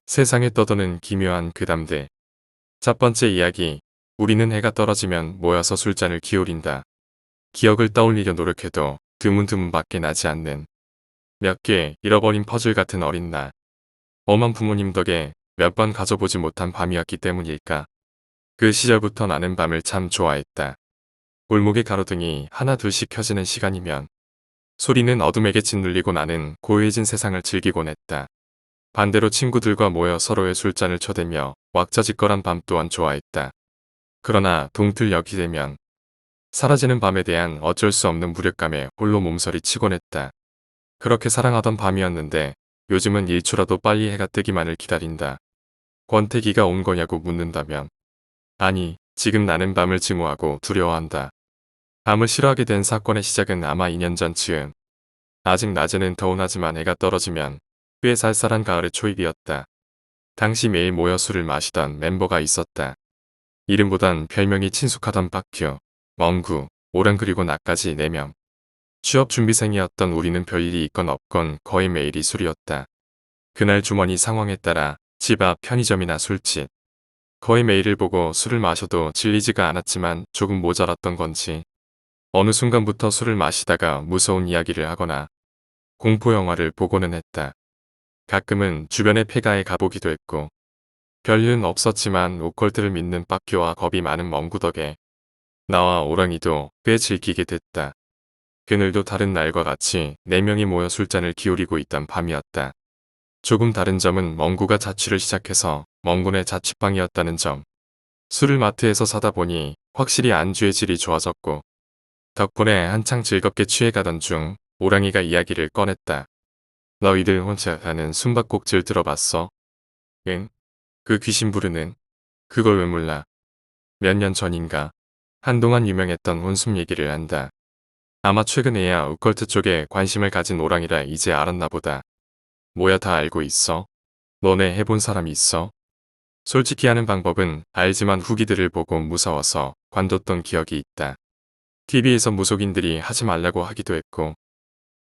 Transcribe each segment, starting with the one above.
세상에 떠도는 기묘한 괴담들. 첫 번째 이야기. 우리는 해가 떨어지면 모여서 술잔을 기울인다. 기억을 떠올리려 노력해도 드문드문밖에 나지 않는 몇 개 잃어버린 퍼즐 같은 어린 날. 엄한 부모님 덕에 몇 번 가져보지 못한 밤이었기 때문일까. 그 시절부터 나는 밤을 참 좋아했다. 골목의 가로등이 하나 둘씩 켜지는 시간이면 소리는 어둠에게 짓눌리고 나는 고요해진 세상을 즐기곤 했다. 반대로 친구들과 모여 서로의 술잔을 쳐대며 왁자지껄한 밤 또한 좋아했다. 그러나 동틀녘이 되면 사라지는 밤에 대한 어쩔 수 없는 무력감에 홀로 몸서리치곤 했다. 그렇게 사랑하던 밤이었는데 요즘은 1초라도 빨리 해가 뜨기만을 기다린다. 권태기가 온 거냐고 묻는다면 아니, 지금 나는 밤을 증오하고 두려워한다. 밤을 싫어하게 된 사건의 시작은 아마 2년 전쯤. 아직 낮에는 더운하지만 해가 떨어지면 꽤 쌀쌀한 가을의 초입이었다. 당시 매일 모여 술을 마시던 멤버가 있었다. 이름보단 별명이 친숙하던 빡큐, 멍구, 오랑 그리고 나까지 4명. 취업 준비생이었던 우리는 별일이 있건 없건 거의 매일이 술이었다. 그날 주머니 상황에 따라 집 앞 편의점이나 술집. 거의 매일을 보고 술을 마셔도 질리지가 않았지만 조금 모자랐던 건지 어느 순간부터 술을 마시다가 무서운 이야기를 하거나 공포 영화를 보고는 했다. 가끔은 주변의 폐가에 가보기도 했고 별일은 없었지만 오컬트를 믿는 빡큐와 겁이 많은 멍구 덕에 나와 오랑이도 꽤 즐기게 됐다. 그늘도 다른 날과 같이 4명이 모여 술잔을 기울이고 있던 밤이었다. 조금 다른 점은 멍구가 자취를 시작해서 멍군의 자취방이었다는 점. 술을 마트에서 사다 보니 확실히 안주의 질이 좋아졌고 덕분에 한창 즐겁게 취해가던 중 오랑이가 이야기를 꺼냈다. 너희들 혼자 가는 숨바꼭질 들어봤어? 응? 그 귀신 부르는 그걸 왜 몰라? 몇 년 전인가 한동안 유명했던 혼숨 얘기를 한다. 아마 최근에야 오컬트 쪽에 관심을 가진 오랑이라 이제 알았나 보다. 뭐야 다 알고 있어? 너네 해본 사람 있어? 솔직히 하는 방법은 알지만 후기들을 보고 무서워서 관뒀던 기억이 있다. TV에서 무속인들이 하지 말라고 하기도 했고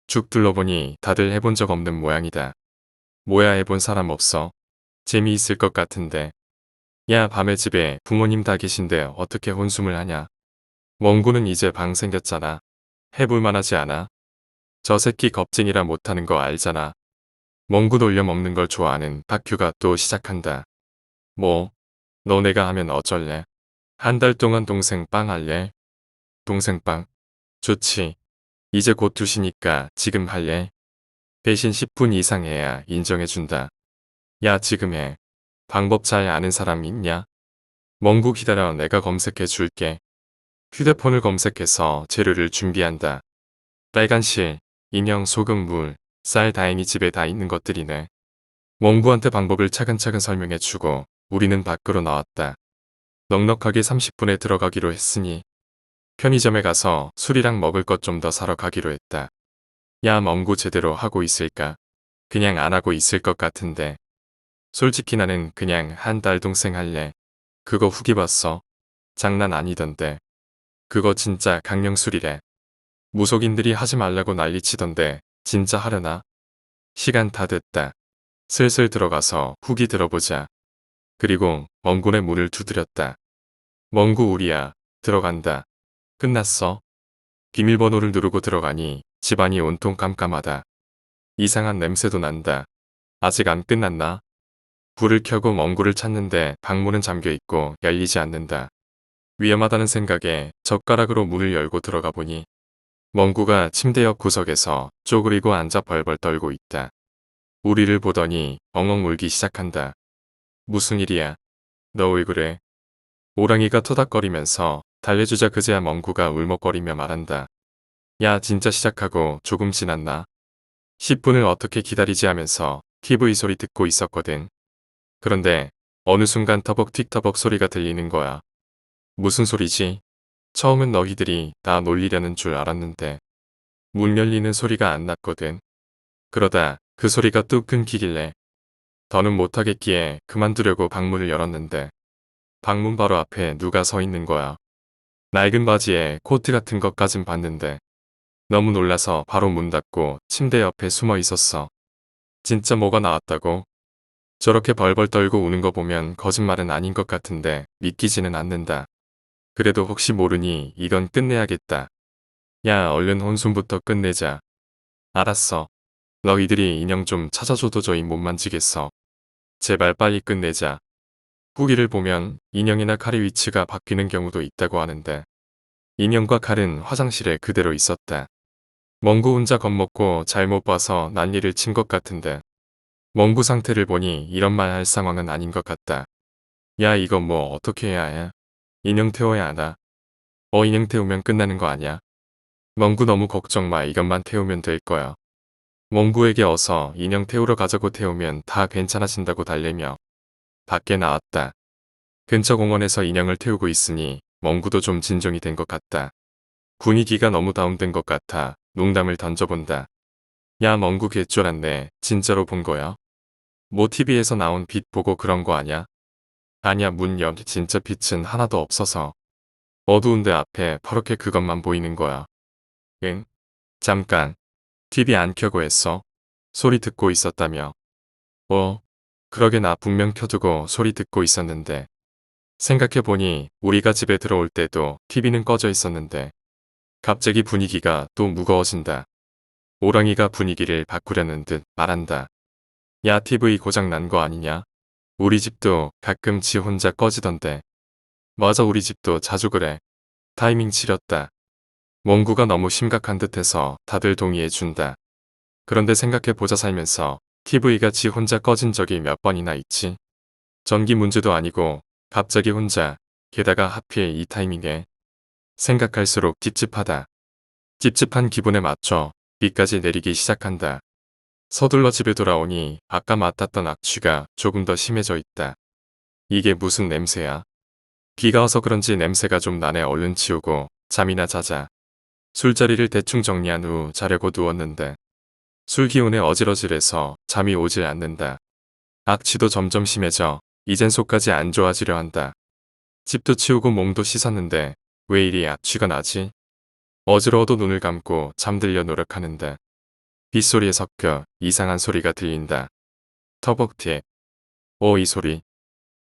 쭉 둘러보니 다들 해본 적 없는 모양이다. 뭐야 해본 사람 없어? 재미있을 것 같은데. 야 밤에 집에 부모님 다 계신데 어떻게 혼숨을 하냐? 멍구는 이제 방 생겼잖아. 해볼 만하지 않아? 저 새끼 겁쟁이라 못하는 거 알잖아. 멍구 돌려 먹는 걸 좋아하는 빡큐가 또 시작한다. 뭐? 너네가 하면 어쩔래? 한 달 동안 동생 빵 할래? 동생 빵? 좋지. 이제 곧 2시니까 지금 할래? 대신 10분 이상 해야 인정해준다. 야 지금 해. 방법 잘 아는 사람 있냐? 멍구 기다려 내가 검색해 줄게. 휴대폰을 검색해서 재료를 준비한다. 빨간 실, 인형, 소금, 물, 쌀 다행히 집에 다 있는 것들이네. 멍구한테 방법을 차근차근 설명해주고 우리는 밖으로 나왔다. 넉넉하게 30분에 들어가기로 했으니 편의점에 가서 술이랑 먹을 것 좀 더 사러 가기로 했다. 야 멍구 제대로 하고 있을까? 그냥 안 하고 있을 것 같은데. 솔직히 나는 그냥 한 달 동생 할래. 그거 후기 봤어? 장난 아니던데. 그거 진짜 강령술이래. 무속인들이 하지 말라고 난리치던데 진짜 하려나? 시간 다 됐다. 슬슬 들어가서 후기 들어보자. 그리고 멍군의 문을 두드렸다. 멍구 우리야. 들어간다. 끝났어. 비밀번호를 누르고 들어가니 집안이 온통 깜깜하다. 이상한 냄새도 난다. 아직 안 끝났나? 불을 켜고 멍구를 찾는데 방문은 잠겨있고 열리지 않는다. 위험하다는 생각에 젓가락으로 문을 열고 들어가 보니 멍구가 침대 옆 구석에서 쪼그리고 앉아 벌벌 떨고 있다. 우리를 보더니 엉엉 울기 시작한다. 무슨 일이야? 너 왜 그래? 오랑이가 토닥거리면서 달래주자 그제야 멍구가 울먹거리며 말한다. 야 진짜 시작하고 조금 지났나? 10분을 어떻게 기다리지 하면서 TV 소리 듣고 있었거든. 그런데 어느 순간 터벅 틱터벅 소리가 들리는 거야. 무슨 소리지? 처음엔 너희들이 나 놀리려는 줄 알았는데 문 열리는 소리가 안 났거든. 그러다 그 소리가 뚝 끊기길래 더는 못하겠기에 그만두려고 방문을 열었는데 방문 바로 앞에 누가 서 있는 거야. 낡은 바지에 코트 같은 것까진 봤는데 너무 놀라서 바로 문 닫고 침대 옆에 숨어 있었어. 진짜 뭐가 나왔다고? 저렇게 벌벌 떨고 우는 거 보면 거짓말은 아닌 것 같은데 믿기지는 않는다. 그래도 혹시 모르니 이건 끝내야겠다. 야, 얼른 혼순부터 끝내자. 알았어. 너희들이 인형 좀 찾아줘도 저희 못 만지겠어. 제발 빨리 끝내자. 후기를 보면 인형이나 칼의 위치가 바뀌는 경우도 있다고 하는데 인형과 칼은 화장실에 그대로 있었다. 멍구 혼자 겁먹고 잘못 봐서 난리를 친 것 같은데 멍구 상태를 보니 이런 말 할 상황은 아닌 것 같다. 야, 이거 뭐 어떻게 해야 해? 인형 태워야 하나? 인형 태우면 끝나는 거 아냐? 멍구 너무 걱정 마. 이것만 태우면 될 거야. 멍구에게 어서 인형 태우러 가자고 태우면 다 괜찮아진다고 달래며 밖에 나왔다. 근처 공원에서 인형을 태우고 있으니 멍구도 좀 진정이 된 것 같다. 분위기가 너무 다운된 것 같아 농담을 던져본다. 야, 멍구 개쫄았네. 진짜로 본 거야? 뭐 TV에서 나온 빛 보고 그런 거 아냐? 아니야, 문 옆 진짜 빛은 하나도 없어서 어두운데 앞에 퍼렇게 그것만 보이는 거야. 응? 잠깐. TV 안 켜고 했어? 소리 듣고 있었다며. 그러게 나 분명 켜두고 소리 듣고 있었는데. 생각해보니 우리가 집에 들어올 때도 TV는 꺼져 있었는데 갑자기 분위기가 또 무거워진다. 오랑이가 분위기를 바꾸려는 듯 말한다. 야, TV 고장 난 거 아니냐? 우리 집도 가끔 지 혼자 꺼지던데. 맞아, 우리 집도 자주 그래. 타이밍 지렸다. 멍구가 너무 심각한 듯해서 다들 동의해준다. 그런데 생각해보자, 살면서 TV가 지 혼자 꺼진 적이 몇 번이나 있지? 전기 문제도 아니고 갑자기 혼자, 게다가 하필 이 타이밍에. 생각할수록 찝찝하다. 찝찝한 기분에 맞춰 비까지 내리기 시작한다. 서둘러 집에 돌아오니 아까 맡았던 악취가 조금 더 심해져 있다. 이게 무슨 냄새야? 비가 와서 그런지 냄새가 좀 나네. 얼른 치우고 잠이나 자자. 술자리를 대충 정리한 후 자려고 누웠는데 술 기운에 어질어질해서 잠이 오질 않는다. 악취도 점점 심해져 이젠 속까지 안 좋아지려 한다. 집도 치우고 몸도 씻었는데 왜 이리 악취가 나지? 어지러워도 눈을 감고 잠들려 노력하는데 빗소리에 섞여 이상한 소리가 들린다. 터벅튀. 이 소리.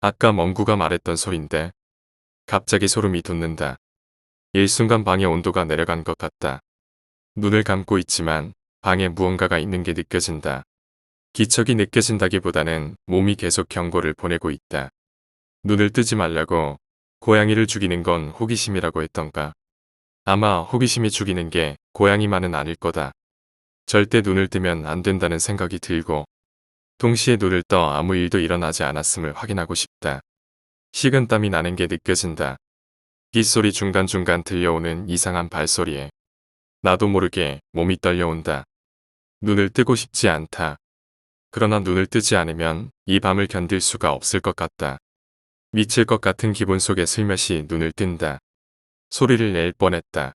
아까 멍구가 말했던 소린데. 갑자기 소름이 돋는다. 일순간 방의 온도가 내려간 것 같다. 눈을 감고 있지만 방에 무언가가 있는 게 느껴진다. 기척이 느껴진다기보다는 몸이 계속 경고를 보내고 있다. 눈을 뜨지 말라고. 고양이를 죽이는 건 호기심이라고 했던가. 아마 호기심이 죽이는 게 고양이만은 아닐 거다. 절대 눈을 뜨면 안 된다는 생각이 들고 동시에 눈을 떠 아무 일도 일어나지 않았음을 확인하고 싶다. 식은땀이 나는 게 느껴진다. 빗소리 중간중간 들려오는 이상한 발소리에 나도 모르게 몸이 떨려온다. 눈을 뜨고 싶지 않다. 그러나 눈을 뜨지 않으면 이 밤을 견딜 수가 없을 것 같다. 미칠 것 같은 기분 속에 슬며시 눈을 뜬다. 소리를 낼 뻔했다.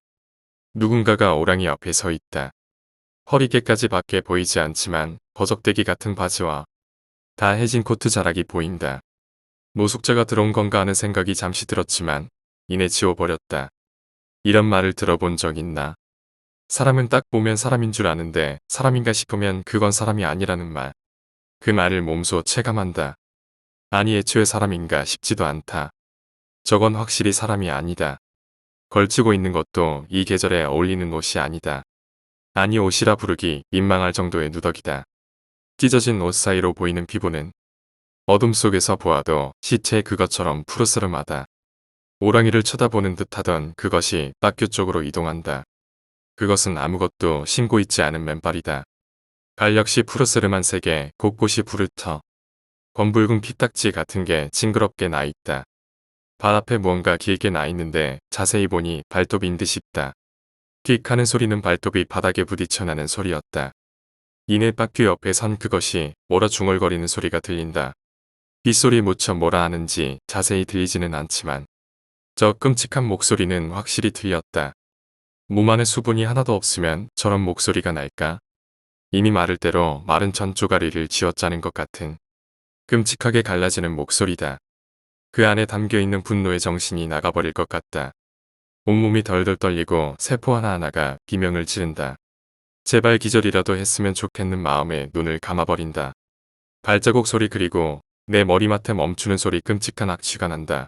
누군가가 오랑이 옆에 서 있다. 허리께까지 밖에 보이지 않지만 버석대기 같은 바지와 다 해진 코트 자락이 보인다. 노숙자가 들어온 건가 하는 생각이 잠시 들었지만 이내 지워버렸다. 이런 말을 들어본 적 있나? 사람은 딱 보면 사람인 줄 아는데 사람인가 싶으면 그건 사람이 아니라는 말. 그 말을 몸소 체감한다. 아니, 애초에 사람인가 싶지도 않다. 저건 확실히 사람이 아니다. 걸치고 있는 것도 이 계절에 어울리는 옷이 아니다. 아니, 옷이라 부르기 민망할 정도의 누더기다. 찢어진 옷 사이로 보이는 피부는 어둠 속에서 보아도 시체 그것처럼 푸르스름하다. 오랑이를 쳐다보는 듯하던 그것이 빡규 쪽으로 이동한다. 그것은 아무것도 신고 있지 않은 맨발이다. 발 역시 푸르스름한 색에 곳곳이 불을 터 검붉은 피딱지 같은 게 징그럽게 나 있다. 발 앞에 무언가 길게 나 있는데 자세히 보니 발톱인 듯 싶다. 킥 하는 소리는 발톱이 바닥에 부딪혀 나는 소리였다. 이내 빡규 옆에 선 그것이 뭐라 중얼거리는 소리가 들린다. 빗소리에 묻혀 뭐라 하는지 자세히 들리지는 않지만 저 끔찍한 목소리는 확실히 들렸다. 몸 안에 수분이 하나도 없으면 저런 목소리가 날까? 이미 마를 대로 마른 전 쪼가리를 쥐어짜는 것 같은 끔찍하게 갈라지는 목소리다. 그 안에 담겨있는 분노의 정신이 나가버릴 것 같다. 온몸이 덜덜 떨리고 세포 하나하나가 비명을 지른다. 제발 기절이라도 했으면 좋겠는 마음에 눈을 감아버린다. 발자국 소리 그리고 내 머리맡에 멈추는 소리 끔찍한 악취가 난다.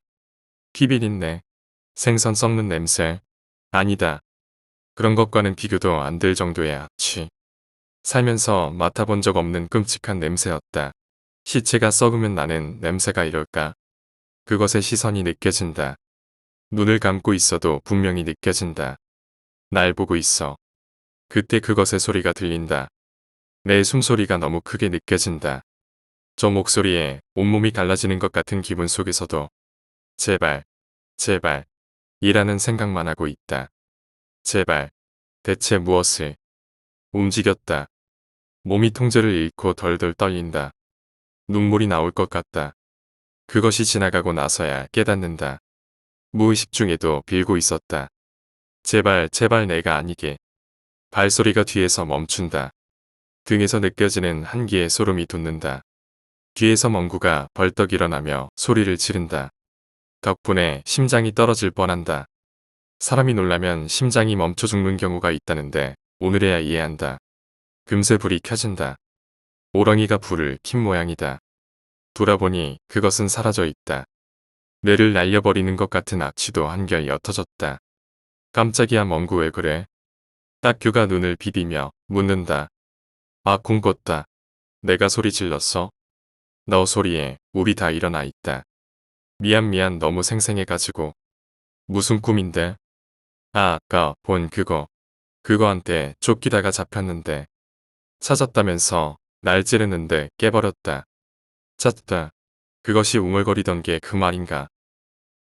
피비린내, 생선 썩는 냄새. 아니다. 그런 것과는 비교도 안 될 정도의 악취. 살면서 맡아본 적 없는 끔찍한 냄새였다. 시체가 썩으면 나는 냄새가 이럴까? 그것의 시선이 느껴진다. 눈을 감고 있어도 분명히 느껴진다. 날 보고 있어. 그때 그것의 소리가 들린다. 내 숨소리가 너무 크게 느껴진다. 저 목소리에 온몸이 갈라지는 것 같은 기분 속에서도 제발, 제발, 이라는 생각만 하고 있다. 제발, 대체 무엇을? 움직였다. 몸이 통제를 잃고 덜덜 떨린다. 눈물이 나올 것 같다. 그것이 지나가고 나서야 깨닫는다. 무의식 중에도 빌고 있었다. 제발, 제발 내가 아니게. 발소리가 뒤에서 멈춘다. 등에서 느껴지는 한기의 소름이 돋는다. 뒤에서 멍구가 벌떡 일어나며 소리를 지른다. 덕분에 심장이 떨어질 뻔한다. 사람이 놀라면 심장이 멈춰 죽는 경우가 있다는데 오늘에야 이해한다. 금세 불이 켜진다. 오랑이가 불을 킨 모양이다. 돌아보니 그것은 사라져 있다. 뇌를 날려버리는 것 같은 악취도 한결 옅어졌다. 깜짝이야 멍구 왜 그래? 딱규가 눈을 비비며 묻는다. 아 꿈꿨다. 내가 소리 질렀어? 너 소리에 우리 다 일어나 있다. 미안 너무 생생해가지고. 무슨 꿈인데? 아 아까 본 그거한테 쫓기다가 잡혔는데. 찾았다면서 날 찌르는데 깨버렸다. 찾다. 그것이 웅얼거리던 게 그 말인가.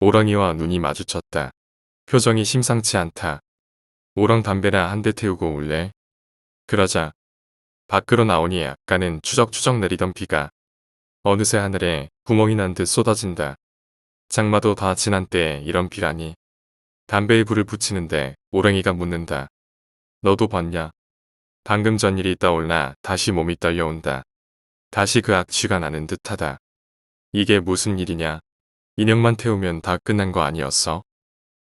오랑이와 눈이 마주쳤다. 표정이 심상치 않다. 오랑 담배나 한 대 태우고 올래? 그러자 밖으로 나오니 약간은 추적추적 내리던 비가 어느새 하늘에 구멍이 난 듯 쏟아진다. 장마도 다 지난 때에 이런 비라니. 담배에 불을 붙이는데 오랑이가 묻는다. 너도 봤냐? 방금 전 일이 떠올라 다시 몸이 떨려온다. 다시 그 악취가 나는 듯하다. 이게 무슨 일이냐? 인형만 태우면 다 끝난 거 아니었어?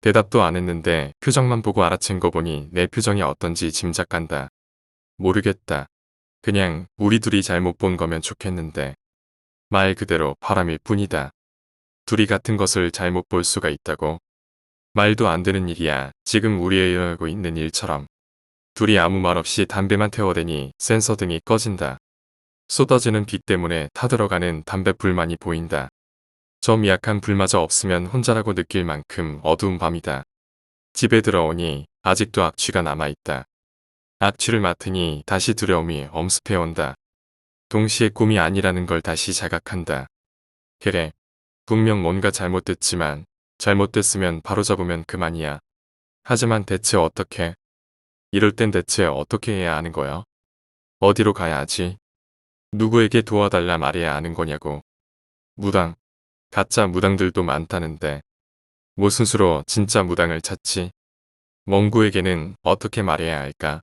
대답도 안 했는데 표정만 보고 알아챈 거 보니 내 표정이 어떤지 짐작간다. 모르겠다. 그냥 우리 둘이 잘못 본 거면 좋겠는데. 말 그대로 바람일 뿐이다. 둘이 같은 것을 잘못 볼 수가 있다고? 말도 안 되는 일이야. 지금 우리의 일어나고 있는 일처럼. 둘이 아무 말 없이 담배만 태워대니 센서 등이 꺼진다. 쏟아지는 비 때문에 타들어가는 담뱃불만이 보인다. 저 미약한 불마저 없으면 혼자라고 느낄 만큼 어두운 밤이다. 집에 들어오니 아직도 악취가 남아있다. 악취를 맡으니 다시 두려움이 엄습해온다. 동시에 꿈이 아니라는 걸 다시 자각한다. 그래, 분명 뭔가 잘못됐지만 잘못됐으면 바로잡으면 그만이야. 하지만 대체 어떻게? 이럴 땐 대체 어떻게 해야 하는 거야? 어디로 가야 하지? 누구에게 도와달라 말해야 하는 거냐고. 무당, 가짜 무당들도 많다는데 무슨 수로 진짜 무당을 찾지? 멍구에게는 어떻게 말해야 할까?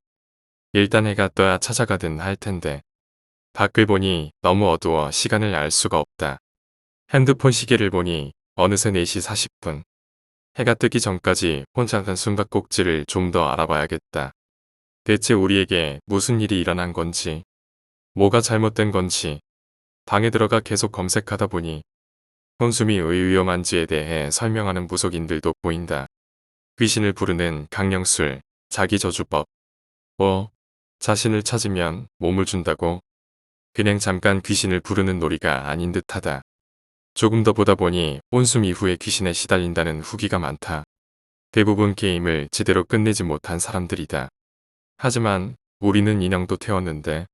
일단 해가 떠야 찾아가든 할 텐데. 밖을 보니 너무 어두워 시간을 알 수가 없다. 핸드폰 시계를 보니 어느새 4시 40분. 해가 뜨기 전까지 혼자 간 숨바꼭질을 좀 더 알아봐야겠다. 대체 우리에게 무슨 일이 일어난 건지, 뭐가 잘못된 건지, 방에 들어가 계속 검색하다 보니 혼숨이 왜 위험한지에 대해 설명하는 무속인들도 보인다. 귀신을 부르는 강령술, 자기저주법. 자신을 찾으면 몸을 준다고? 그냥 잠깐 귀신을 부르는 놀이가 아닌 듯하다. 조금 더 보다 보니 혼숨 이후에 귀신에 시달린다는 후기가 많다. 대부분 게임을 제대로 끝내지 못한 사람들이다. 하지만 우리는 인형도 태웠는데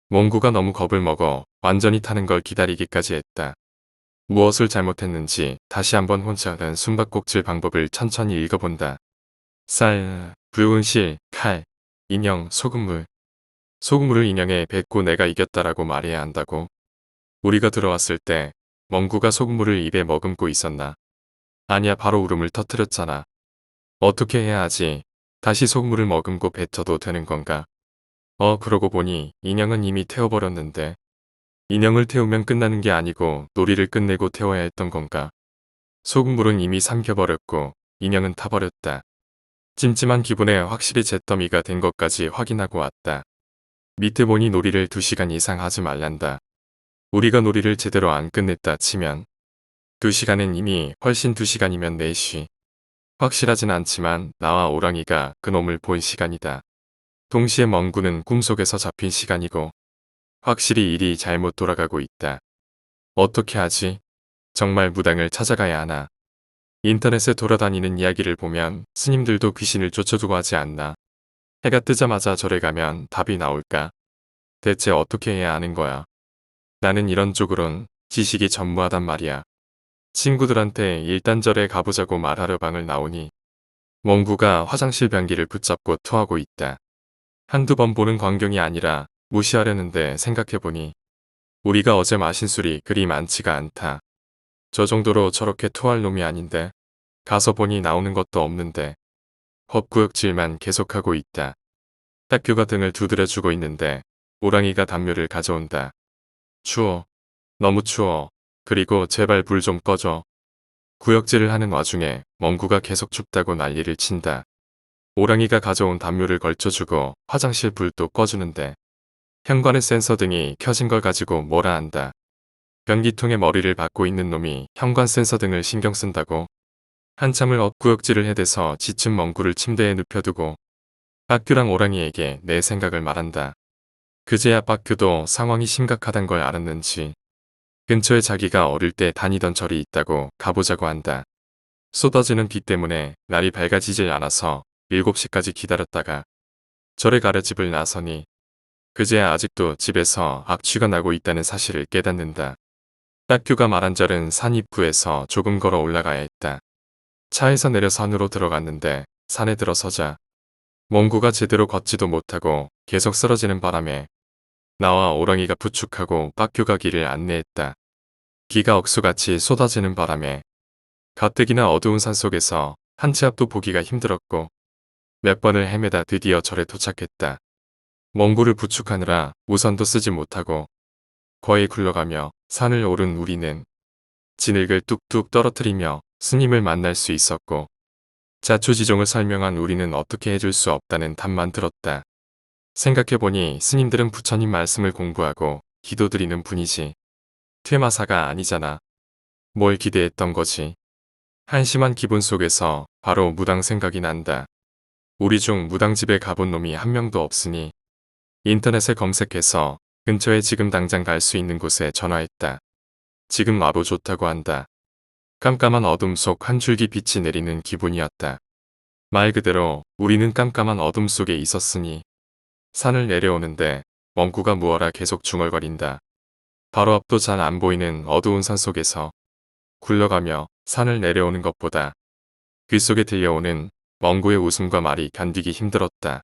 몽구가 너무 겁을 먹어 완전히 타는 걸 기다리기까지 했다. 무엇을 잘못했는지 다시 한번 혼자 간 숨바꼭질 방법을 천천히 읽어본다. 쌀, 붉은 실, 칼, 인형, 소금물. 소금물을 인형에 뱉고 내가 이겼다라고 말해야 한다고. 우리가 들어왔을 때 멍구가 소금물을 입에 머금고 있었나? 아니야 바로 울음을 터뜨렸잖아. 어떻게 해야 하지? 다시 소금물을 머금고 뱉어도 되는 건가? 그러고 보니 인형은 이미 태워버렸는데. 인형을 태우면 끝나는 게 아니고 놀이를 끝내고 태워야 했던 건가? 소금물은 이미 삼켜버렸고 인형은 타버렸다. 찜찜한 기분에 확실히 잿더미가 된 것까지 확인하고 왔다. 밑에 보니 놀이를 2시간 이상 하지 말란다. 우리가 놀이를 제대로 안 끝냈다 치면 2시간은 이미 훨씬 2시간이면 4시. 확실하진 않지만 나와 오랑이가 그놈을 본 시간이다. 동시에 멍구는 꿈속에서 잡힌 시간이고 확실히 일이 잘못 돌아가고 있다. 어떻게 하지? 정말 무당을 찾아가야 하나? 인터넷에 돌아다니는 이야기를 보면 스님들도 귀신을 쫓아두고 하지 않나? 해가 뜨자마자 절에 가면 답이 나올까? 대체 어떻게 해야 하는 거야? 나는 이런 쪽으론 지식이 전무하단 말이야. 친구들한테 일단 절에 가보자고 말하려 방을 나오니 멍구가 화장실 변기를 붙잡고 토하고 있다. 한두 번 보는 광경이 아니라 무시하려는데 생각해보니 우리가 어제 마신 술이 그리 많지가 않다. 저 정도로 저렇게 토할 놈이 아닌데 가서 보니 나오는 것도 없는데 헛구역질만 계속하고 있다. 딱규가 등을 두드려주고 있는데 오랑이가 담요를 가져온다. 추워. 너무 추워. 그리고 제발 불 좀 꺼줘. 구역질을 하는 와중에 멍구가 계속 춥다고 난리를 친다. 오랑이가 가져온 담요를 걸쳐주고 화장실 불도 꺼주는데 현관의 센서 등이 켜진 걸 가지고 뭐라 한다. 변기통에 머리를 박고 있는 놈이 현관 센서 등을 신경 쓴다고. 한참을 엇구역질을 해대서 지친 멍구를 침대에 눕혀두고 빠큐랑 오랑이에게 내 생각을 말한다. 그제야 빠큐도 상황이 심각하단 걸 알았는지 근처에 자기가 어릴 때 다니던 절이 있다고 가보자고 한다. 쏟아지는 비 때문에 날이 밝아지질 않아서 7시까지 기다렸다가 절에 가려 집을 나서니 그제야 아직도 집에서 악취가 나고 있다는 사실을 깨닫는다. 빠큐가 말한 절은 산 입구에서 조금 걸어 올라가야 했다. 차에서 내려 산으로 들어갔는데 산에 들어서자 멍구가 제대로 걷지도 못하고 계속 쓰러지는 바람에 나와 오랑이가 부축하고 빠큐가 길을 안내했다. 비가 억수같이 쏟아지는 바람에 가뜩이나 어두운 산속에서 한 치 앞도 보기가 힘들었고 몇 번을 헤매다 드디어 절에 도착했다. 멍구를 부축하느라 우산도 쓰지 못하고 거의 굴러가며 산을 오른 우리는 진흙을 뚝뚝 떨어뜨리며 스님을 만날 수 있었고 자초지종을 설명한 우리는 어떻게 해줄 수 없다는 답만 들었다. 생각해보니 스님들은 부처님 말씀을 공부하고 기도드리는 분이지 퇴마사가 아니잖아. 뭘 기대했던 거지. 한심한 기분 속에서 바로 무당 생각이 난다. 우리 중 무당집에 가본 놈이 한 명도 없으니 인터넷에 검색해서 근처에 지금 당장 갈 수 있는 곳에 전화했다. 지금 와보 좋다고 한다. 깜깜한 어둠 속 한 줄기 빛이 내리는 기분이었다. 말 그대로 우리는 깜깜한 어둠 속에 있었으니 산을 내려오는데 멍구가 무어라 계속 중얼거린다. 바로 앞도 잘 안 보이는 어두운 산 속에서 굴러가며 산을 내려오는 것보다 귓속에 들려오는 멍구의 웃음과 말이 견디기 힘들었다.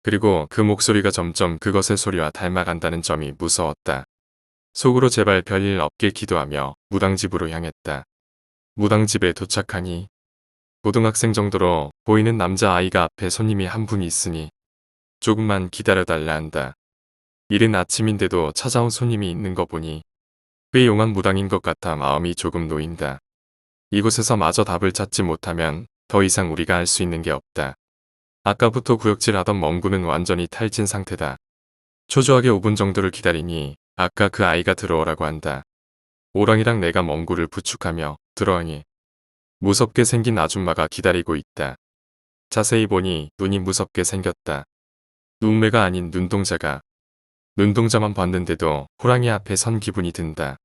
그리고 그 목소리가 점점 그것의 소리와 닮아간다는 점이 무서웠다. 속으로 제발 별일 없길 기도하며 무당집으로 향했다. 무당집에 도착하니 고등학생 정도로 보이는 남자아이가 앞에 손님이 한 분 있으니 조금만 기다려달라 한다. 이른 아침인데도 찾아온 손님이 있는 거 보니 꽤 용한 무당인 것 같아 마음이 조금 놓인다. 이곳에서 마저 답을 찾지 못하면 더 이상 우리가 할 수 있는 게 없다. 아까부터 구역질하던 멍구는 완전히 탈진 상태다. 초조하게 5분 정도를 기다리니 아까 그 아이가 들어오라고 한다. 오랑이랑 내가 멍구를 부축하며 들어오니 무섭게 생긴 아줌마가 기다리고 있다. 자세히 보니 눈이 무섭게 생겼다. 눈매가 아닌 눈동자가. 눈동자만 봤는데도 호랑이 앞에 선 기분이 든다.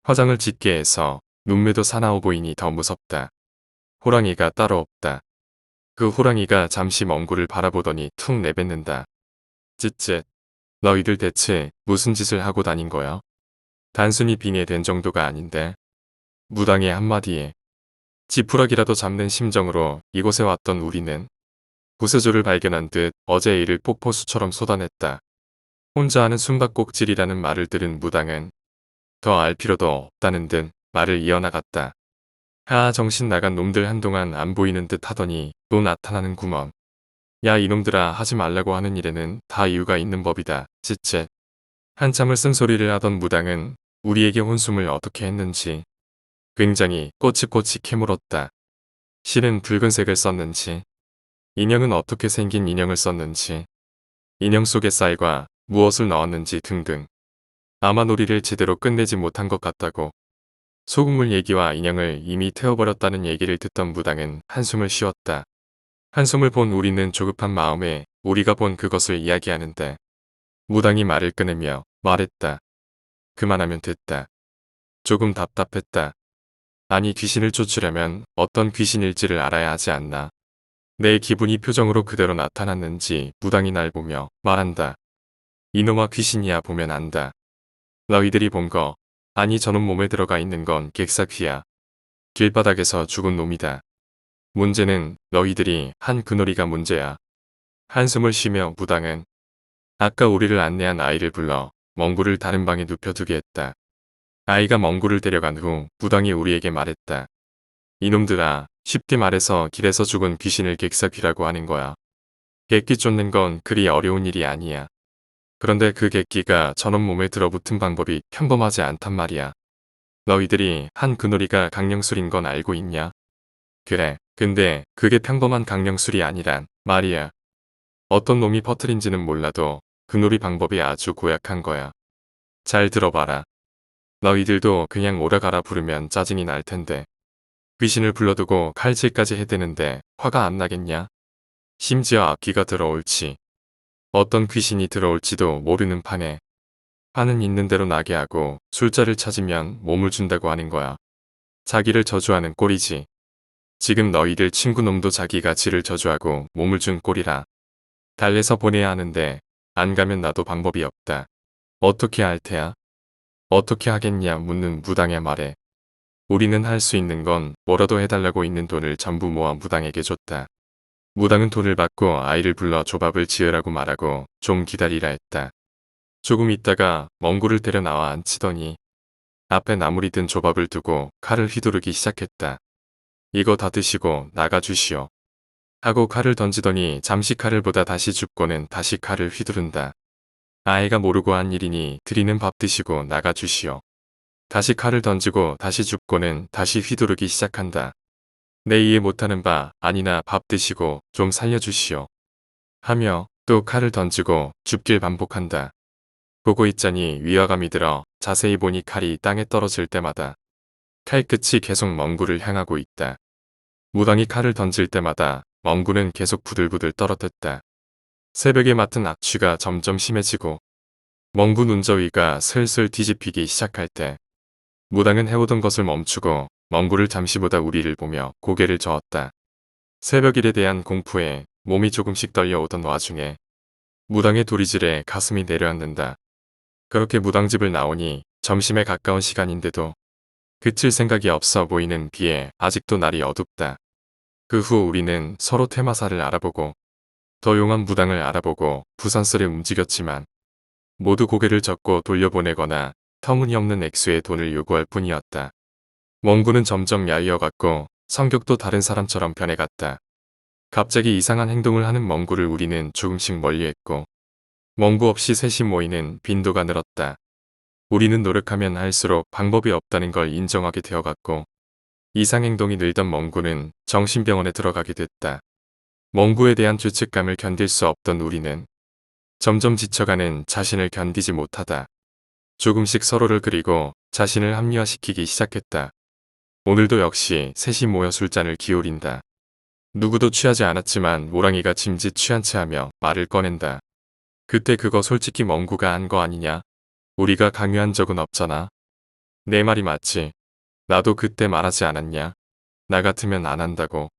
화장을 짙게 해서 눈매도 사나워 보이니 더 무섭다. 호랑이가 따로 없다. 그 호랑이가 잠시 멍구를 바라보더니 툭 내뱉는다. 쯧쯧. 너희들 대체 무슨 짓을 하고 다닌 거야? 단순히 빙의된 정도가 아닌데. 무당의 한마디에 지푸라기라도 잡는 심정으로 이곳에 왔던 우리는 구세주를 발견한 듯 어제 일을 폭포수처럼 쏟아냈다. 혼자 하는 숨바꼭질이라는 말을 들은 무당은 더 알 필요도 없다는 듯 말을 이어나갔다. 하하 정신 나간 놈들 한동안 안 보이는 듯 하더니 또 나타나는구먼. 야 이놈들아 하지 말라고 하는 일에는 다 이유가 있는 법이다. 쯧쯧. 한참을 쓴소리를 하던 무당은 우리에게 혼숨을 어떻게 했는지 굉장히 꼬치꼬치 캐물었다. 실은 붉은색을 썼는지 인형은 어떻게 생긴 인형을 썼는지 인형 속의 쌀과 무엇을 넣었는지 등등. 아마 놀이를 제대로 끝내지 못한 것 같다고. 소금물 얘기와 인형을 이미 태워버렸다는 얘기를 듣던 무당은 한숨을 쉬었다. 한숨을 본 우리는 조급한 마음에 우리가 본 그것을 이야기하는데 무당이 말을 끊으며 말했다. 그만하면 됐다. 조금 답답했다. 아니 귀신을 쫓으려면 어떤 귀신일지를 알아야 하지 않나. 내 기분이 표정으로 그대로 나타났는지 무당이 날 보며 말한다. 이놈아 귀신이야 보면 안다. 너희들이 본 거, 아니 저놈 몸에 들어가 있는 건 객사귀야. 길바닥에서 죽은 놈이다. 문제는 너희들이 한 그 놀이가 문제야. 한숨을 쉬며 무당은 아까 우리를 안내한 아이를 불러 멍구를 다른 방에 눕혀두게 했다. 아이가 멍구를 데려간 후 무당이 우리에게 말했다. 이놈들아, 쉽게 말해서 길에서 죽은 귀신을 객사귀라고 하는 거야. 객기 쫓는 건 그리 어려운 일이 아니야. 그런데 그 객기가 저놈 몸에 들어붙은 방법이 평범하지 않단 말이야. 너희들이 한 그 놀이가 강령술인 건 알고 있냐? 그래, 근데 그게 평범한 강령술이 아니란 말이야. 어떤 놈이 퍼뜨린지는 몰라도 그 놀이 방법이 아주 고약한 거야. 잘 들어봐라. 너희들도 그냥 오라가라 부르면 짜증이 날 텐데. 귀신을 불러두고 칼질까지 해대는데 화가 안 나겠냐? 심지어 악귀가 들어올지. 어떤 귀신이 들어올지도 모르는 판에 화는 있는 대로 나게 하고 술자를 찾으면 몸을 준다고 하는 거야. 자기를 저주하는 꼴이지. 지금 너희들 친구놈도 자기가 지를 저주하고 몸을 준 꼴이라. 달래서 보내야 하는데 안 가면 나도 방법이 없다. 어떻게 할 테야? 어떻게 하겠냐 묻는 무당의 말에 우리는 할 수 있는 건 뭐라도 해달라고 있는 돈을 전부 모아 무당에게 줬다. 무당은 돈을 받고 아이를 불러 조밥을 지으라고 말하고 좀 기다리라 했다. 조금 있다가 멍구를 데려 나와 앉히더니 앞에 나물이 든 조밥을 두고 칼을 휘두르기 시작했다. 이거 다 드시고 나가주시오. 하고 칼을 던지더니 잠시 칼을 보다 다시 줍고는 다시 칼을 휘두른다. 아이가 모르고 한 일이니 드리는 밥 드시고 나가주시오. 다시 칼을 던지고 다시 줍고는 다시 휘두르기 시작한다. 내 이해 못하는 바 아니나 밥 드시고 좀 살려주시오. 하며 또 칼을 던지고 줍길 반복한다. 보고 있자니 위화감이 들어 자세히 보니 칼이 땅에 떨어질 때마다 칼끝이 계속 멍구를 향하고 있다. 무당이 칼을 던질 때마다 멍구는 계속 부들부들 떨어졌다. 새벽에 맡은 악취가 점점 심해지고 멍구 눈저위가 슬슬 뒤집히기 시작할 때 무당은 해오던 것을 멈추고 멍구를 잠시 보다 우리를 보며 고개를 저었다. 새벽일에 대한 공포에 몸이 조금씩 떨려오던 와중에 무당의 도리질에 가슴이 내려앉는다. 그렇게 무당집을 나오니 점심에 가까운 시간인데도 그칠 생각이 없어 보이는 비에 아직도 날이 어둡다. 그 후 우리는 서로 퇴마사를 알아보고 더 용한 무당을 알아보고 부산설에 움직였지만 모두 고개를 젓고 돌려보내거나 터무니없는 액수의 돈을 요구할 뿐이었다. 멍구는 점점 야위어갔고 성격도 다른 사람처럼 변해갔다. 갑자기 이상한 행동을 하는 멍구를 우리는 조금씩 멀리했고 멍구 없이 셋이 모이는 빈도가 늘었다. 우리는 노력하면 할수록 방법이 없다는 걸 인정하게 되어갔고 이상행동이 늘던 멍구는 정신병원에 들어가게 됐다. 멍구에 대한 죄책감을 견딜 수 없던 우리는 점점 지쳐가는 자신을 견디지 못하다. 조금씩 서로를 그리고 자신을 합리화시키기 시작했다. 오늘도 역시 셋이 모여 술잔을 기울인다. 누구도 취하지 않았지만 모랑이가 짐짓 취한 채 하며 말을 꺼낸다. 그때 그거 솔직히 멍구가 한 거 아니냐? 우리가 강요한 적은 없잖아. 내 말이 맞지? 나도 그때 말하지 않았냐? 나 같으면 안 한다고.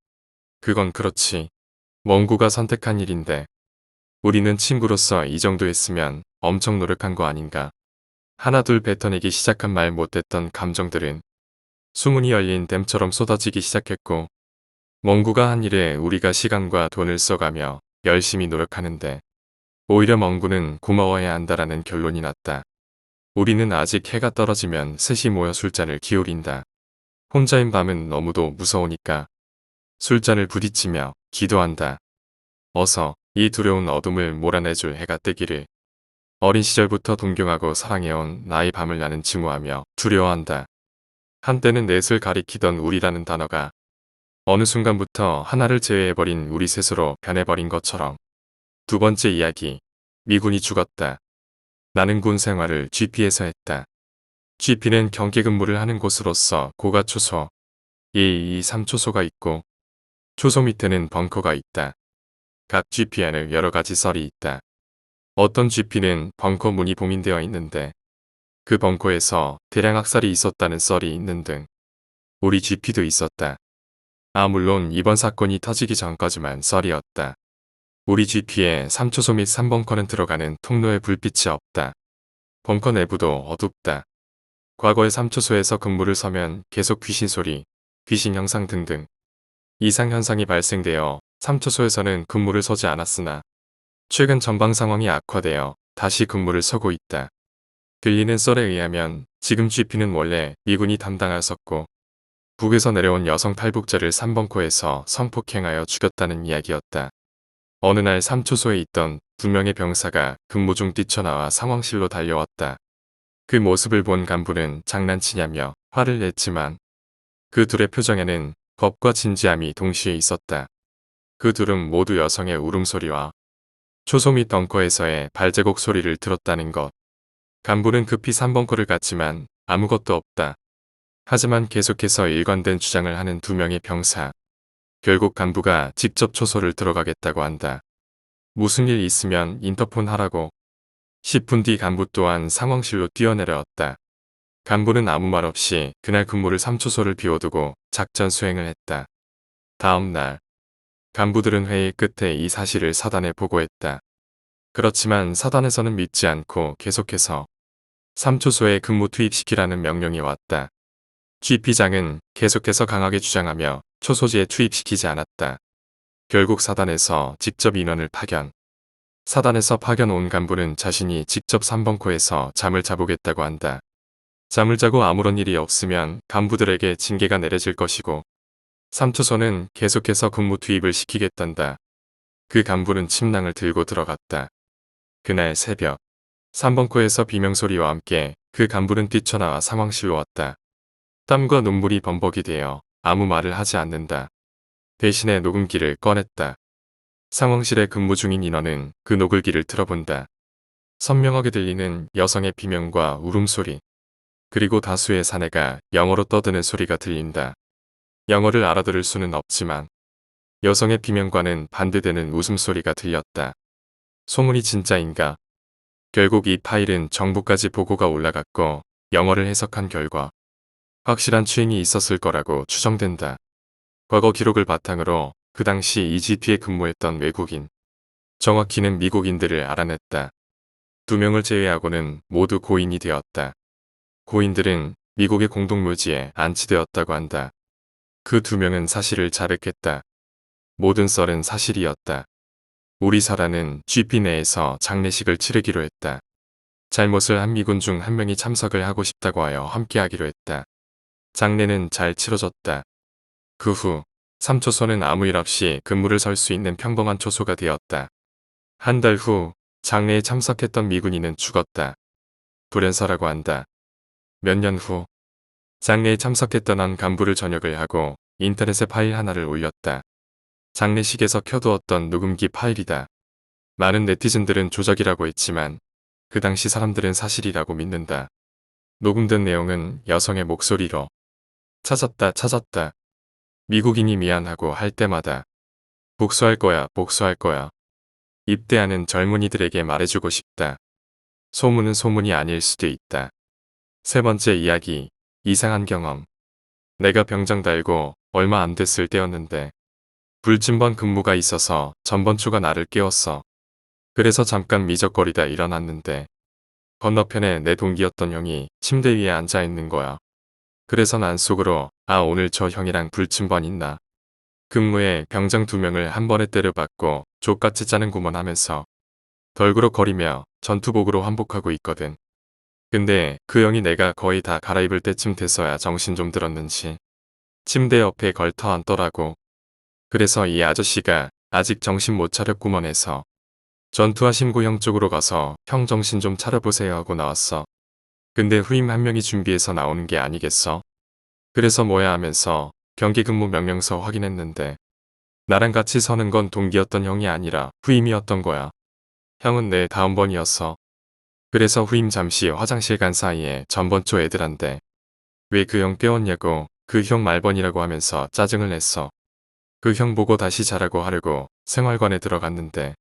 그건 그렇지. 멍구가 선택한 일인데. 우리는 친구로서 이 정도 했으면 엄청 노력한 거 아닌가. 하나둘 뱉어내기 시작한 말 못했던 감정들은 수문이 열린 댐처럼 쏟아지기 시작했고 멍구가 한 일에 우리가 시간과 돈을 써가며 열심히 노력하는데 오히려 멍구는 고마워해야 한다라는 결론이 났다. 우리는 아직 해가 떨어지면 셋이 모여 술잔을 기울인다. 혼자인 밤은 너무도 무서우니까 술잔을 부딪히며 기도한다. 어서 이 두려운 어둠을 몰아내줄 해가 뜨기를. 어린 시절부터 동경하고 사랑해온 나의 밤을 나는 증오하며 두려워한다. 한때는 넷을 가리키던 우리라는 단어가 어느 순간부터 하나를 제외해버린 우리 셋으로 변해버린 것처럼. 두 번째 이야기. 미군이 죽었다. 나는 군 생활을 GP에서 했다. GP는 경계 근무를 하는 곳으로서 고가 초소, 1, 2, 3초소가 있고 초소 밑에는 벙커가 있다. 각 GP에는 여러 가지 썰이 있다. 어떤 GP는 벙커 문이 봉인되어 있는데 그 벙커에서 대량 학살이 있었다는 썰이 있는 등 우리 GP도 있었다. 물론 이번 사건이 터지기 전까지만 썰이었다. 우리 GP에 3초소 및 3벙커는 들어가는 통로에 불빛이 없다. 벙커 내부도 어둡다. 과거에 3초소에서 근무를 서면 계속 귀신 소리, 귀신 형상 등등 이상 현상이 발생되어 3초소에서는 근무를 서지 않았으나 최근 전방 상황이 악화되어 다시 근무를 서고 있다. 들리는 썰에 의하면 지금 GP는 원래 미군이 담당하였었고 북에서 내려온 여성 탈북자를 3벙커에서 성폭행하여 죽였다는 이야기였다. 어느 날 3초소에 있던 2명의 병사가 근무 중 뛰쳐나와 상황실로 달려왔다. 그 모습을 본 간부는 장난치냐며 화를 냈지만 그 둘의 표정에는 겁과 진지함이 동시에 있었다. 그 둘은 모두 여성의 울음소리와 초소 및 벙커에서의 발자국 소리를 들었다는 것. 간부는 급히 3벙커를 갔지만 아무것도 없다. 하지만 계속해서 일관된 주장을 하는 2명의 병사. 결국 간부가 직접 초소를 들어가겠다고 한다. 무슨 일 있으면 인터폰 하라고. 10분 뒤 간부 또한 상황실로 뛰어내려왔다. 간부는 아무 말 없이 그날 근무를 3초소를 비워두고 작전 수행을 했다. 다음 날 간부들은 회의 끝에 이 사실을 사단에 보고했다. 그렇지만 사단에서는 믿지 않고 계속해서 3초소에 근무 투입시키라는 명령이 왔다. GP장은 계속해서 강하게 주장하며 초소지에 투입시키지 않았다. 결국 사단에서 직접 인원을 파견. 사단에서 파견 온 간부는 자신이 직접 3벙커에서 잠을 자보겠다고 한다. 잠을 자고 아무런 일이 없으면 간부들에게 징계가 내려질 것이고 3초소는 계속해서 근무 투입을 시키겠단다. 그 간부는 침낭을 들고 들어갔다. 그날 새벽 3벙커에서 비명소리와 함께 그 간부는 뛰쳐나와 상황실로 왔다. 땀과 눈물이 범벅이 되어 아무 말을 하지 않는다. 대신에 녹음기를 꺼냈다. 상황실에 근무 중인 인원은 그 녹을기를 틀어본다. 선명하게 들리는 여성의 비명과 울음소리, 그리고 다수의 사내가 영어로 떠드는 소리가 들린다. 영어를 알아들을 수는 없지만 여성의 비명과는 반대되는 웃음소리가 들렸다. 소문이 진짜인가? 결국 이 파일은 정부까지 보고가 올라갔고 영어를 해석한 결과 확실한 추행이 있었을 거라고 추정된다. 과거 기록을 바탕으로 그 당시 이 GP에 근무했던 외국인, 정확히는 미국인들을 알아냈다. 2명을 제외하고는 모두 고인이 되었다. 고인들은 미국의 공동묘지에 안치되었다고 한다. 그 2명은 사실을 자백했다. 모든 썰은 사실이었다. 우리 사단은 GP 내에서 장례식을 치르기로 했다. 잘못을 한 미군 중 1명이 참석을 하고 싶다고 하여 함께하기로 했다. 장례는 잘 치러졌다. 그 후 3초소는 아무 일 없이 근무를 설 수 있는 평범한 초소가 되었다. 한 달 후 장례에 참석했던 미군인은 죽었다. 돌연사라고 한다. 몇 년 후 장례에 참석했던 한 간부를 전역을 하고 인터넷에 파일 하나를 올렸다. 장례식에서 켜두었던 녹음기 파일이다. 많은 네티즌들은 조작이라고 했지만 그 당시 사람들은 사실이라고 믿는다. 녹음된 내용은 여성의 목소리로 찾았다 찾았다. 미국인이 미안하고 할 때마다 복수할 거야 복수할 거야. 입대하는 젊은이들에게 말해주고 싶다. 소문은 소문이 아닐 수도 있다. 세 번째 이야기, 이상한 경험. 내가 병장 달고 얼마 안 됐을 때였는데 불침번 근무가 있어서 전번추가 나를 깨웠어. 그래서 잠깐 미적거리다 일어났는데 건너편에 내 동기였던 형이 침대 위에 앉아 있는 거야. 그래서 난 속으로 오늘 저 형이랑 불침번 있나. 근무에 병장 2명을 한 번에 때려박고 족같이 짜는구먼 하면서 덜그럭거리며 전투복으로 환복하고 있거든. 근데 그 형이 내가 거의 다 갈아입을 때쯤 돼서야 정신 좀 들었는지 침대 옆에 걸터 앉더라고. 그래서 이 아저씨가 아직 정신 못 차렸구먼 해서 전투화 신고 형 쪽으로 가서 형 정신 좀 차려보세요 하고 나왔어. 근데 후임 1명이 준비해서 나오는 게 아니겠어? 그래서 뭐야 하면서 경기 근무 명령서 확인했는데 나랑 같이 서는 건 동기였던 형이 아니라 후임이었던 거야. 형은 내 다음번이었어. 그래서 후임 잠시 화장실 간 사이에 전번초 애들한테 왜 그 형 깨웠냐고 그 형 말번이라고 하면서 짜증을 냈어. 그 형 보고 다시 자라고 하려고 생활관에 들어갔는데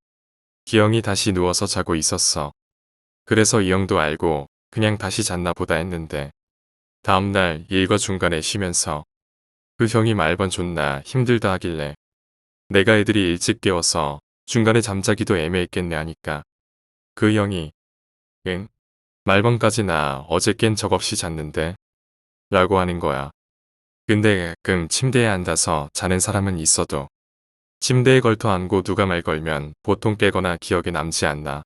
기영이 다시 누워서 자고 있었어. 그래서 이 형도 알고 그냥 다시 잤나 보다 했는데 다음날 일과 중간에 쉬면서 그 형이 말번 존나 힘들다 하길래 내가 애들이 일찍 깨워서 중간에 잠자기도 애매했겠네 하니까 그 형이 응? 말번까지 나 어제 깬 적 없이 잤는데 라고 하는 거야. 근데 가끔 침대에 앉아서 자는 사람은 있어도 침대에 걸터 앉고 누가 말 걸면 보통 깨거나 기억에 남지 않나.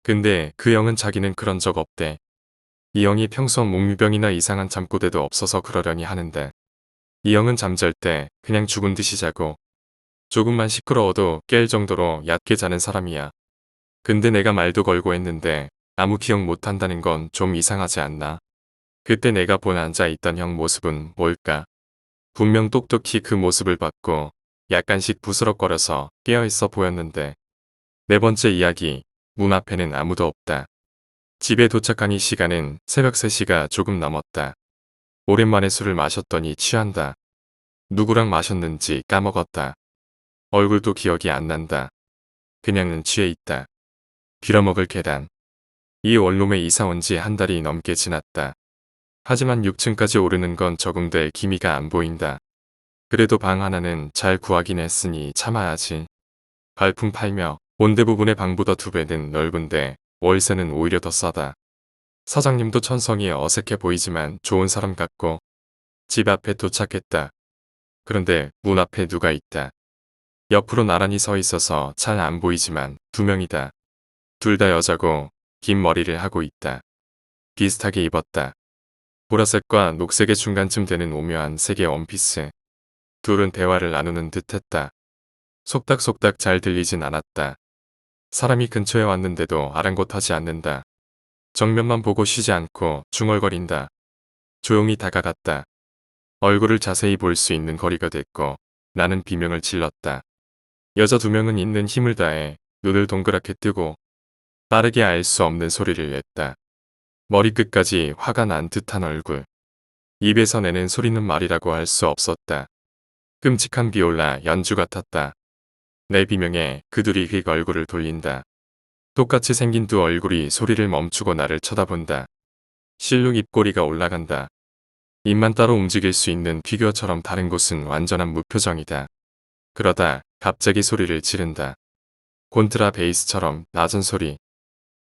근데 그 형은 자기는 그런 적 없대. 이 형이 평소 몽유병이나 이상한 잠꼬대도 없어서 그러려니 하는데 이 형은 잠잘 때 그냥 죽은 듯이 자고 조금만 시끄러워도 깰 정도로 얕게 자는 사람이야. 근데 내가 말도 걸고 했는데 아무 기억 못한다는 건 좀 이상하지 않나? 그때 내가 본 앉아있던 형 모습은 뭘까? 분명 똑똑히 그 모습을 봤고 약간씩 부스럭거려서 깨어있어 보였는데 네 번째 이야기, 문 앞에는 아무도 없다. 집에 도착한 이 시간은 새벽 3시가 조금 넘었다. 오랜만에 술을 마셨더니 취한다. 누구랑 마셨는지 까먹었다. 얼굴도 기억이 안 난다. 그냥은 취해 있다. 빌어먹을 계단. 이 원룸에 이사 온 지 한 달이 넘게 지났다. 하지만 6층까지 오르는 건 적응될 기미가 안 보인다. 그래도 방 하나는 잘 구하긴 했으니 참아야지. 발품 팔며 온 대부분의 방보다 2배는 넓은데 월세는 오히려 더 싸다. 사장님도 천성이 어색해 보이지만 좋은 사람 같고 집 앞에 도착했다. 그런데 문 앞에 누가 있다. 옆으로 나란히 서 있어서 잘 안 보이지만 2명이다. 둘 다 여자고 긴 머리를 하고 있다. 비슷하게 입었다. 보라색과 녹색의 중간쯤 되는 오묘한 색의 원피스. 둘은 대화를 나누는 듯 했다. 속닥속닥 잘 들리진 않았다. 사람이 근처에 왔는데도 아랑곳하지 않는다. 정면만 보고 쉬지 않고 중얼거린다. 조용히 다가갔다. 얼굴을 자세히 볼 수 있는 거리가 됐고 나는 비명을 질렀다. 여자 2명은 있는 힘을 다해 눈을 동그랗게 뜨고 빠르게 알 수 없는 소리를 냈다. 머리끝까지 화가 난 듯한 얼굴. 입에서 내는 소리는 말이라고 할 수 없었다. 끔찍한 비올라 연주 같았다. 내 비명에 그들이 휙 얼굴을 돌린다. 똑같이 생긴 2 얼굴이 소리를 멈추고 나를 쳐다본다. 실룩 입꼬리가 올라간다. 입만 따로 움직일 수 있는 피규어처럼 다른 곳은 완전한 무표정이다. 그러다 갑자기 소리를 지른다. 곤트라 베이스처럼 낮은 소리.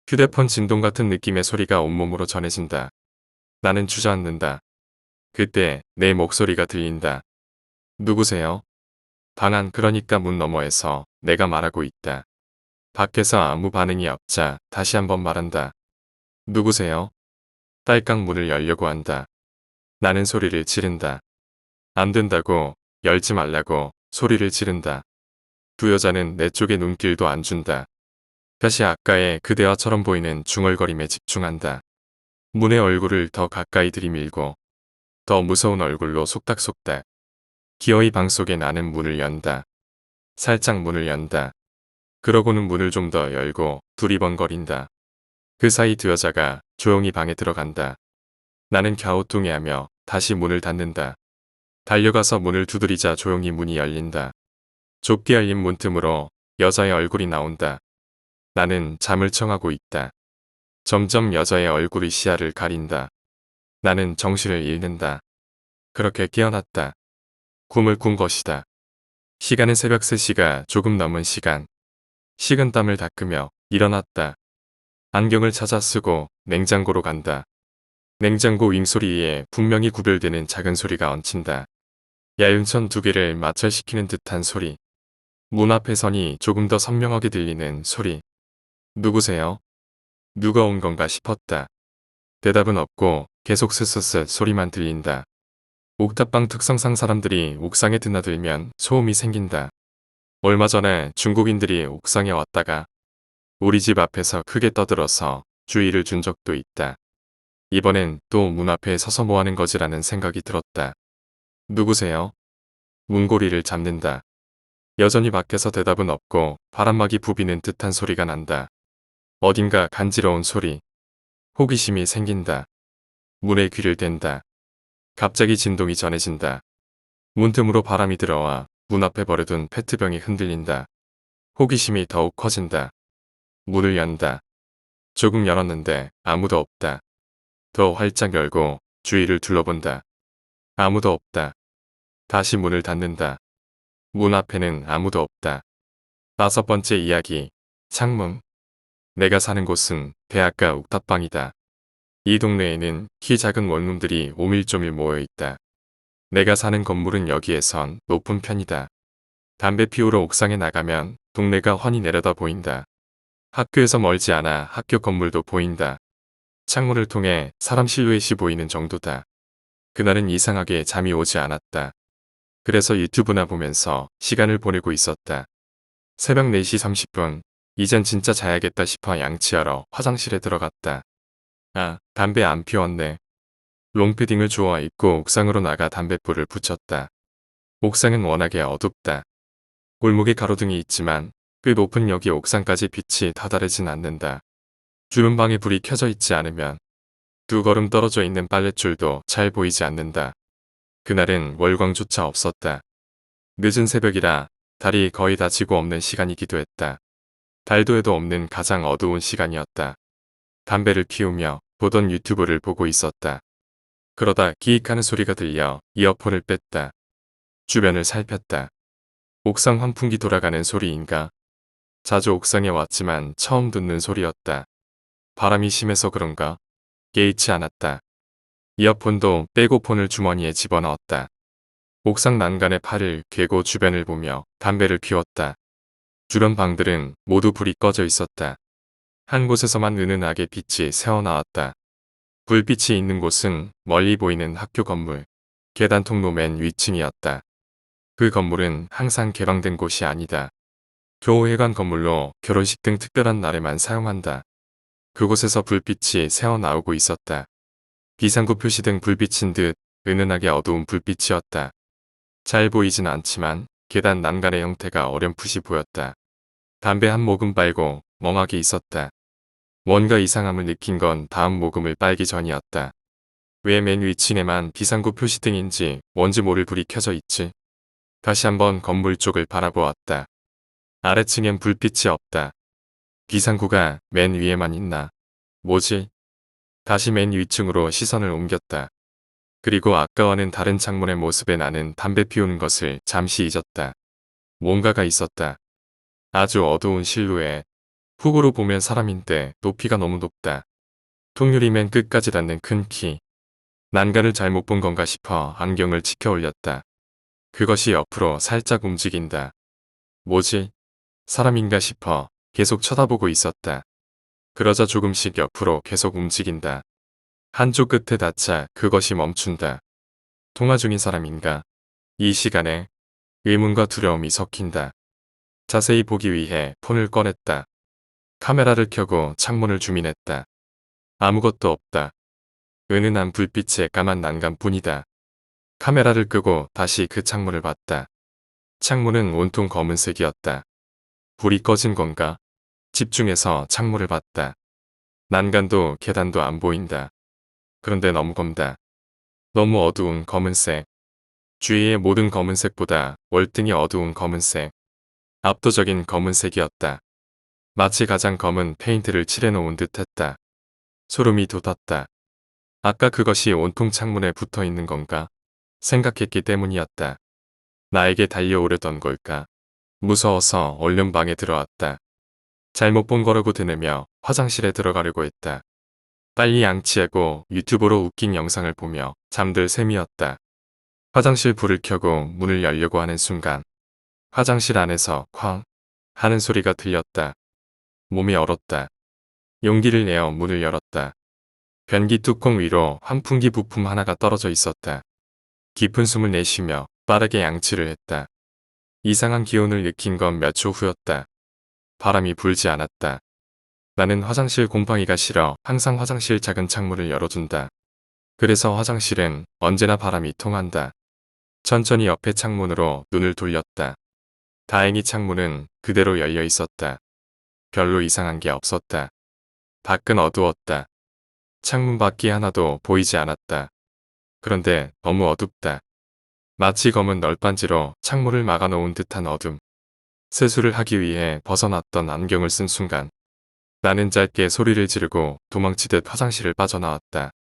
휴대폰 진동 같은 느낌의 소리가 온몸으로 전해진다. 나는 주저앉는다. 그때 내 목소리가 들린다. 누구세요? 방 안 그러니까 문 너머에서 내가 말하고 있다. 밖에서 아무 반응이 없자 다시 한번 말한다. 누구세요? 딸깍 문을 열려고 한다. 나는 소리를 지른다. 안 된다고, 열지 말라고 소리를 지른다. 2 여자는 내 쪽에 눈길도 안 준다. 다시 아까의 그 대화처럼 보이는 중얼거림에 집중한다. 문의 얼굴을 더 가까이 들이밀고 더 무서운 얼굴로 속닥속닥. 기어이 방 속에 나는 문을 연다. 살짝 문을 연다. 그러고는 문을 좀 더 열고 두리번거린다. 그 사이 2 여자가 조용히 방에 들어간다. 나는 갸우뚱해하며 다시 문을 닫는다. 달려가서 문을 두드리자 조용히 문이 열린다. 좁게 열린 문틈으로 여자의 얼굴이 나온다. 나는 잠을 청하고 있다. 점점 여자의 얼굴이 시야를 가린다. 나는 정신을 잃는다. 그렇게 깨어났다. 꿈을 꾼 것이다. 시간은 새벽 3시가 조금 넘은 시간. 식은땀을 닦으며 일어났다. 안경을 찾아 쓰고 냉장고로 간다. 냉장고 윙소리에 분명히 구별되는 작은 소리가 얹힌다. 야윤천 2개를 마찰시키는 듯한 소리. 문 앞에 서니 조금 더 선명하게 들리는 소리. 누구세요? 누가 온 건가 싶었다. 대답은 없고 계속 스스스 소리만 들린다. 옥탑방 특성상 사람들이 옥상에 드나들면 소음이 생긴다. 얼마 전에 중국인들이 옥상에 왔다가 우리 집 앞에서 크게 떠들어서 주의를 준 적도 있다. 이번엔 또 문 앞에 서서 뭐하는 거지라는 생각이 들었다. 누구세요? 문고리를 잡는다. 여전히 밖에서 대답은 없고 바람막이 부비는 듯한 소리가 난다. 어딘가 간지러운 소리. 호기심이 생긴다. 문에 귀를 댄다. 갑자기 진동이 전해진다. 문틈으로 바람이 들어와 문 앞에 버려둔 페트병이 흔들린다. 호기심이 더욱 커진다. 문을 연다. 조금 열었는데 아무도 없다. 더 활짝 열고 주위를 둘러본다. 아무도 없다. 다시 문을 닫는다. 문 앞에는 아무도 없다. 5번째 이야기. 창문. 내가 사는 곳은 대학가 옥탑방이다. 이 동네에는 키 작은 원룸들이 오밀조밀 모여 있다. 내가 사는 건물은 여기에선 높은 편이다. 담배 피우러 옥상에 나가면 동네가 훤히 내려다 보인다. 학교에서 멀지 않아 학교 건물도 보인다. 창문을 통해 사람 실루엣이 보이는 정도다. 그날은 이상하게 잠이 오지 않았다. 그래서 유튜브나 보면서 시간을 보내고 있었다. 새벽 4시 30분, 이젠 진짜 자야겠다 싶어 양치하러 화장실에 들어갔다. 아, 담배 안 피웠네. 롱패딩을 주워 입고 옥상으로 나가 담뱃불을 붙였다. 옥상은 워낙에 어둡다. 골목에 가로등이 있지만 꽤 높은 여기 옥상까지 빛이 다다르진 않는다. 주변 방에 불이 켜져 있지 않으면 2걸음 떨어져 있는 빨랫줄도 잘 보이지 않는다. 그날은 월광조차 없었다. 늦은 새벽이라 달이 거의 다 지고 없는 시간이기도 했다. 달도 해도 없는 가장 어두운 시간이었다. 담배를 피우며 보던 유튜브를 보고 있었다. 그러다 기익하는 소리가 들려 이어폰을 뺐다. 주변을 살폈다. 옥상 환풍기 돌아가는 소리인가? 자주 옥상에 왔지만 처음 듣는 소리였다. 바람이 심해서 그런가? 개의치 않았다. 이어폰도 빼고 폰을 주머니에 집어넣었다. 옥상 난간에 팔을 괴고 주변을 보며 담배를 피웠다. 주변 방들은 모두 불이 꺼져 있었다. 한 곳에서만 은은하게 빛이 새어나왔다. 불빛이 있는 곳은 멀리 보이는 학교 건물, 계단 통로 맨 위층이었다. 그 건물은 항상 개방된 곳이 아니다. 교회관 건물로 결혼식 등 특별한 날에만 사용한다. 그곳에서 불빛이 새어나오고 있었다. 비상구 표시 등 불빛인 듯 은은하게 어두운 불빛이었다. 잘 보이진 않지만 계단 난간의 형태가 어렴풋이 보였다. 담배 한 모금 빨고 멍하게 있었다. 뭔가 이상함을 느낀 건 다음 모금을 빨기 전이었다. 왜 맨 위층에만 비상구 표시등인지 뭔지 모를 불이 켜져 있지? 다시 한번 건물 쪽을 바라보았다. 아래층엔 불빛이 없다. 비상구가 맨 위에만 있나? 뭐지? 다시 맨 위층으로 시선을 옮겼다. 그리고 아까와는 다른 창문의 모습에 나는 담배 피우는 것을 잠시 잊었다. 뭔가가 있었다. 아주 어두운 실루엣. 훅으로 보면 사람인데 높이가 너무 높다. 통유리 맨 끝까지 닿는 큰 키. 난간을 잘못 본 건가 싶어 안경을 치켜 올렸다. 그것이 옆으로 살짝 움직인다. 뭐지? 사람인가 싶어 계속 쳐다보고 있었다. 그러자 조금씩 옆으로 계속 움직인다. 한쪽 끝에 닿자 그것이 멈춘다. 통화 중인 사람인가? 이 시간에 의문과 두려움이 섞인다. 자세히 보기 위해 폰을 꺼냈다. 카메라를 켜고 창문을 줌인했다. 아무것도 없다. 은은한 불빛의 까만 난간뿐이다. 카메라를 끄고 다시 그 창문을 봤다. 창문은 온통 검은색이었다. 불이 꺼진 건가? 집중해서 창문을 봤다. 난간도 계단도 안 보인다. 그런데 너무 검다. 너무 어두운 검은색. 주위의 모든 검은색보다 월등히 어두운 검은색. 압도적인 검은색이었다. 마치 가장 검은 페인트를 칠해놓은 듯했다. 소름이 돋았다. 아까 그것이 온통 창문에 붙어 있는 건가? 생각했기 때문이었다. 나에게 달려오려던 걸까? 무서워서 얼른 방에 들어왔다. 잘못 본 거라고 드내며 화장실에 들어가려고 했다. 빨리 양치하고 유튜브로 웃긴 영상을 보며 잠들 셈이었다. 화장실 불을 켜고 문을 열려고 하는 순간 화장실 안에서 쾅 하는 소리가 들렸다. 몸이 얼었다. 용기를 내어 문을 열었다. 변기 뚜껑 위로 환풍기 부품 하나가 떨어져 있었다. 깊은 숨을 내쉬며 빠르게 양치를 했다. 이상한 기운을 느낀 건 몇 초 후였다. 바람이 불지 않았다. 나는 화장실 곰팡이가 싫어 항상 화장실 작은 창문을 열어둔다. 그래서 화장실은 언제나 바람이 통한다. 천천히 옆에 창문으로 눈을 돌렸다. 다행히 창문은 그대로 열려 있었다. 별로 이상한 게 없었다. 밖은 어두웠다. 창문 밖이 하나도 보이지 않았다. 그런데 너무 어둡다. 마치 검은 널빤지로 창문을 막아놓은 듯한 어둠. 세수를 하기 위해 벗어났던 안경을 쓴 순간 나는 짧게 소리를 지르고 도망치듯 화장실을 빠져나왔다.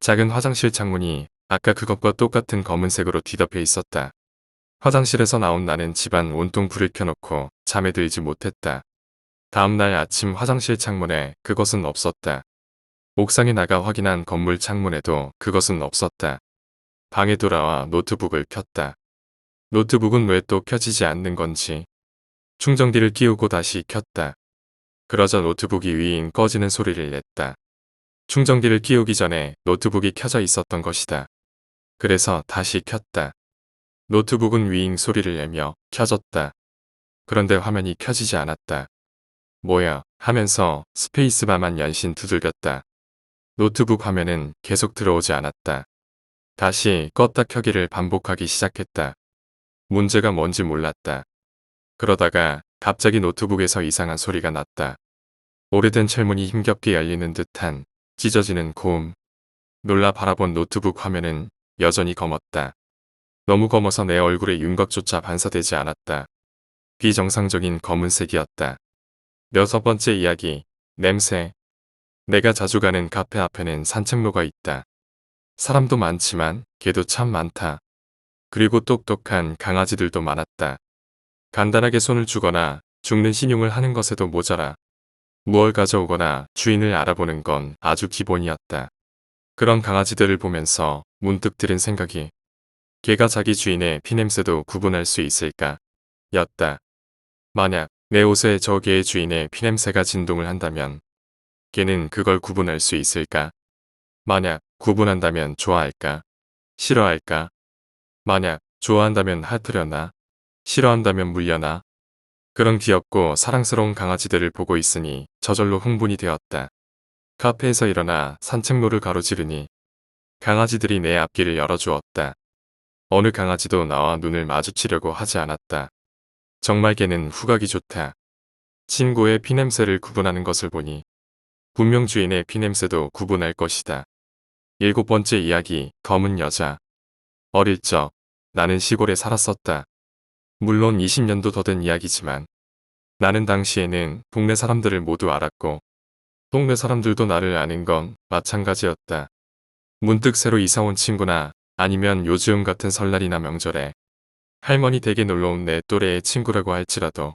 작은 화장실 창문이 아까 그것과 똑같은 검은색으로 뒤덮여 있었다. 화장실에서 나온 나는 집안 온통 불을 켜놓고 잠에 들지 못했다. 다음날 아침 화장실 창문에 그것은 없었다. 옥상에 나가 확인한 건물 창문에도 그것은 없었다. 방에 돌아와 노트북을 켰다. 노트북은 왜 또 켜지지 않는 건지. 충전기를 끼우고 다시 켰다. 그러자 노트북이 윙 꺼지는 소리를 냈다. 충전기를 끼우기 전에 노트북이 켜져 있었던 것이다. 그래서 다시 켰다. 노트북은 윙 소리를 내며 켜졌다. 그런데 화면이 켜지지 않았다. 뭐야 하면서 스페이스바만 연신 두들겼다. 노트북 화면은 계속 들어오지 않았다. 다시 껐다 켜기를 반복하기 시작했다. 문제가 뭔지 몰랐다. 그러다가 갑자기 노트북에서 이상한 소리가 났다. 오래된 철문이 힘겹게 열리는 듯한 찢어지는 고음. 놀라 바라본 노트북 화면은 여전히 검었다. 너무 검어서 내 얼굴에 윤곽조차 반사되지 않았다. 비정상적인 검은색이었다. 6번째 이야기. 냄새. 내가 자주 가는 카페 앞에는 산책로가 있다. 사람도 많지만 개도 참 많다. 그리고 똑똑한 강아지들도 많았다. 간단하게 손을 주거나 죽는 신용을 하는 것에도 모자라 무얼 가져오거나 주인을 알아보는 건 아주 기본이었다. 그런 강아지들을 보면서 문득 들은 생각이 개가 자기 주인의 피냄새도 구분할 수 있을까? 였다. 만약 내 옷에 저 개의 주인의 피냄새가 진동을 한다면 개는 그걸 구분할 수 있을까? 만약 구분한다면 좋아할까? 싫어할까? 만약 좋아한다면 핥으려나? 싫어한다면 물려나? 그런 귀엽고 사랑스러운 강아지들을 보고 있으니 저절로 흥분이 되었다. 카페에서 일어나 산책로를 가로지르니 강아지들이 내 앞길을 열어주었다. 어느 강아지도 나와 눈을 마주치려고 하지 않았다. 정말 개는 후각이 좋다. 친구의 피냄새를 구분하는 것을 보니 분명 주인의 피냄새도 구분할 것이다. 7번째 이야기. 검은 여자. 어릴 적 나는 시골에 살았었다. 물론 20년도 더 된 이야기지만 나는 당시에는 동네 사람들을 모두 알았고 동네 사람들도 나를 아는 건 마찬가지였다. 문득 새로 이사온 친구나 아니면 요즘 같은 설날이나 명절에 할머니 댁에 놀러온 내 또래의 친구라고 할지라도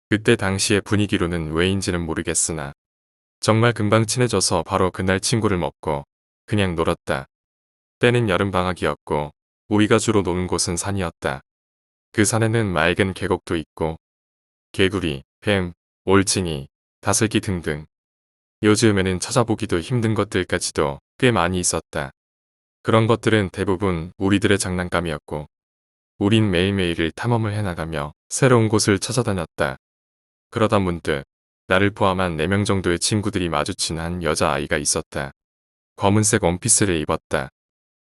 그때 당시의 분위기로는 왜인지는 모르겠으나 정말 금방 친해져서 바로 그날 친구를 먹고 그냥 놀았다. 때는 여름방학이었고 우리가 주로 노는 곳은 산이었다. 그 산에는 맑은 계곡도 있고 개구리, 뱀, 올챙이, 다슬기 등등 요즘에는 찾아보기도 힘든 것들까지도 꽤 많이 있었다. 그런 것들은 대부분 우리들의 장난감이었고 우린 매일매일을 탐험을 해나가며 새로운 곳을 찾아다녔다. 그러다 문득 나를 포함한 4명 정도의 친구들이 마주친 한 여자아이가 있었다. 검은색 원피스를 입었다.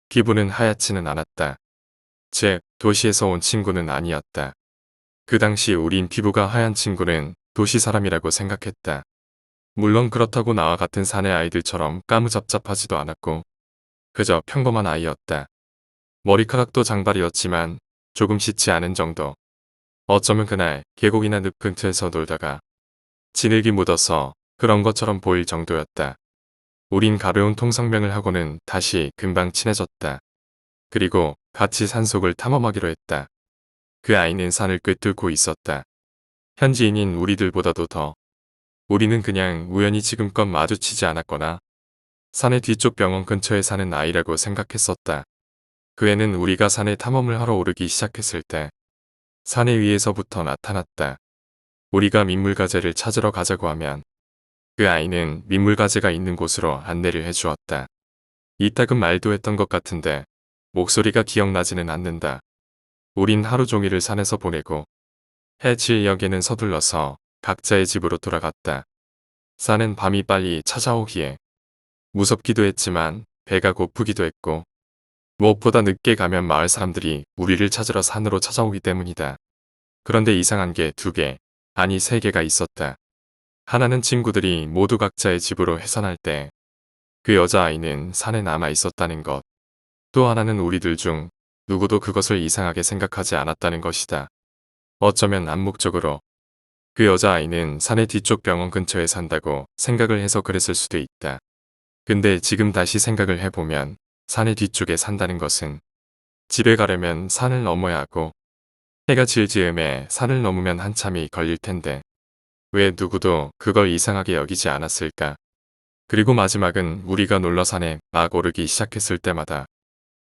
피부는 하얗지는 않았다. 즉, 도시에서 온 친구는 아니었다. 그 당시 우린 피부가 하얀 친구는 도시 사람이라고 생각했다. 물론 그렇다고 나와 같은 사내 아이들처럼 까무잡잡하지도 않았고 그저 평범한 아이였다. 머리카락도 장발이었지만 조금 씻지 않은 정도. 어쩌면 그날 계곡이나 늪 근처에서 놀다가 진흙이 묻어서 그런 것처럼 보일 정도였다. 우린 가벼운 통성명을 하고는 다시 금방 친해졌다. 그리고 같이 산속을 탐험하기로 했다. 그 아이는 산을 꿰뚫고 있었다. 현지인인 우리들보다도 더. 우리는 그냥 우연히 지금껏 마주치지 않았거나 산의 뒤쪽 병원 근처에 사는 아이라고 생각했었다. 그 애는 우리가 산에 탐험을 하러 오르기 시작했을 때 산의 위에서부터 나타났다. 우리가 민물가재를 찾으러 가자고 하면 그 아이는 민물가재가 있는 곳으로 안내를 해주었다. 이따금 말도 했던 것 같은데 목소리가 기억나지는 않는다. 우린 하루 종일을 산에서 보내고 해질녘에는 서둘러서 각자의 집으로 돌아갔다. 산은 밤이 빨리 찾아오기에 무섭기도 했지만 배가 고프기도 했고 무엇보다 늦게 가면 마을 사람들이 우리를 찾으러 산으로 찾아오기 때문이다. 그런데 이상한 게 2개, 아니 3개가 있었다. 하나는 친구들이 모두 각자의 집으로 해산할 때 그 여자아이는 산에 남아 있었다는 것. 또 하나는 우리들 중 누구도 그것을 이상하게 생각하지 않았다는 것이다. 어쩌면 암묵적으로 그 여자아이는 산의 뒤쪽 병원 근처에 산다고 생각을 해서 그랬을 수도 있다. 근데 지금 다시 생각을 해보면 산의 뒤쪽에 산다는 것은 집에 가려면 산을 넘어야 하고 해가 질 즈음에 산을 넘으면 한참이 걸릴 텐데 왜 누구도 그걸 이상하게 여기지 않았을까? 그리고 마지막은 우리가 놀러산에 막 오르기 시작했을 때마다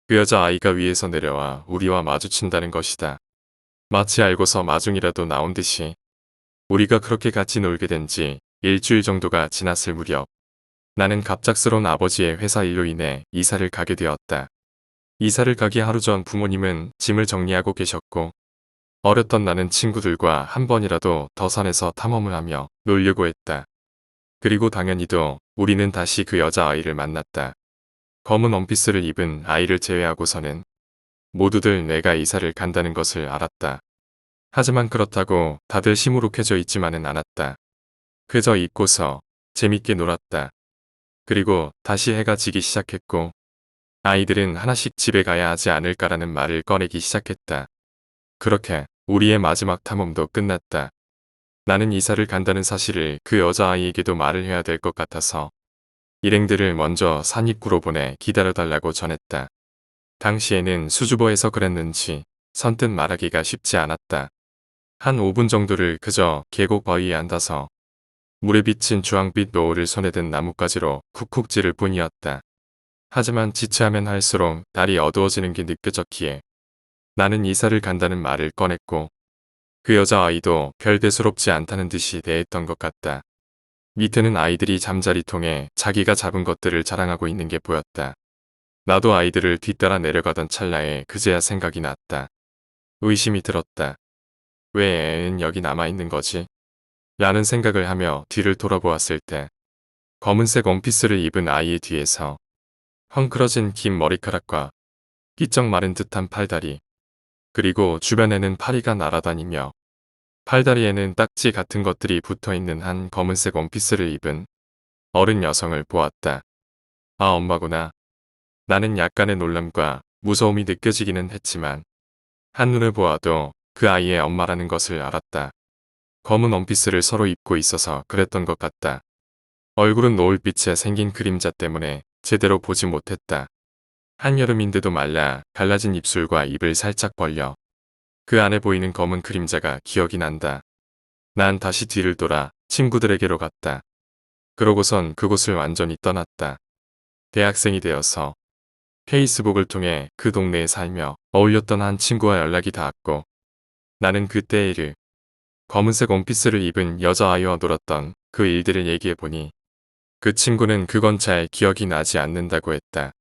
그 여자아이가 위에서 내려와 우리와 마주친다는 것이다. 마치 알고서 마중이라도 나온 듯이 우리가 그렇게 같이 놀게 된 지 일주일 정도가 지났을 무렵 나는 갑작스러운 아버지의 회사 일로 인해 이사를 가게 되었다. 이사를 가기 하루 전 부모님은 짐을 정리하고 계셨고 어렸던 나는 친구들과 한 번이라도 더 산에서 탐험을 하며 놀려고 했다. 그리고 당연히도 우리는 다시 그 여자아이를 만났다. 검은 원피스를 입은 아이를 제외하고서는 모두들 내가 이사를 간다는 것을 알았다. 하지만 그렇다고 다들 시무룩해져 있지만은 않았다. 그저 입고서 재밌게 놀았다. 그리고 다시 해가 지기 시작했고 아이들은 하나씩 집에 가야 하지 않을까라는 말을 꺼내기 시작했다. 그렇게 우리의 마지막 탐험도 끝났다. 나는 이사를 간다는 사실을 그 여자아이에게도 말을 해야 될 것 같아서 일행들을 먼저 산 입구로 보내 기다려달라고 전했다. 당시에는 수줍어해서 그랬는지 선뜻 말하기가 쉽지 않았다. 한 5분 정도를 그저 계곡 바위에 앉아서 물에 비친 주황빛 노을을 손에 든 나뭇가지로 쿡쿡 찌를 뿐이었다. 하지만 지체하면 할수록 날이 어두워지는 게 느껴졌기에 나는 이사를 간다는 말을 꺼냈고 그 여자아이도 별 대수롭지 않다는 듯이 대했던 것 같다. 밑에는 아이들이 잠자리통에 자기가 잡은 것들을 자랑하고 있는 게 보였다. 나도 아이들을 뒤따라 내려가던 찰나에 그제야 생각이 났다. 의심이 들었다. 왜 애는 여기 남아있는 거지? 라는 생각을 하며 뒤를 돌아보았을 때 검은색 원피스를 입은 아이의 뒤에서 헝클어진 긴 머리카락과 삐쩍 마른 듯한 팔다리 그리고 주변에는 파리가 날아다니며 팔다리에는 딱지 같은 것들이 붙어있는 한 검은색 원피스를 입은 어른 여성을 보았다. 아, 엄마구나. 나는 약간의 놀람과 무서움이 느껴지기는 했지만 한눈에 보아도 그 아이의 엄마라는 것을 알았다. 검은 원피스를 서로 입고 있어서 그랬던 것 같다. 얼굴은 노을빛에 생긴 그림자 때문에 제대로 보지 못했다. 한여름인데도 말라 갈라진 입술과 입을 살짝 벌려 그 안에 보이는 검은 그림자가 기억이 난다. 난 다시 뒤를 돌아 친구들에게로 갔다. 그러고선 그곳을 완전히 떠났다. 대학생이 되어서 페이스북을 통해 그 동네에 살며 어울렸던 한 친구와 연락이 닿았고 나는 그때의 일을 검은색 원피스를 입은 여자아이와 놀았던 그 일들을 얘기해보니 그 친구는 그건 잘 기억이 나지 않는다고 했다.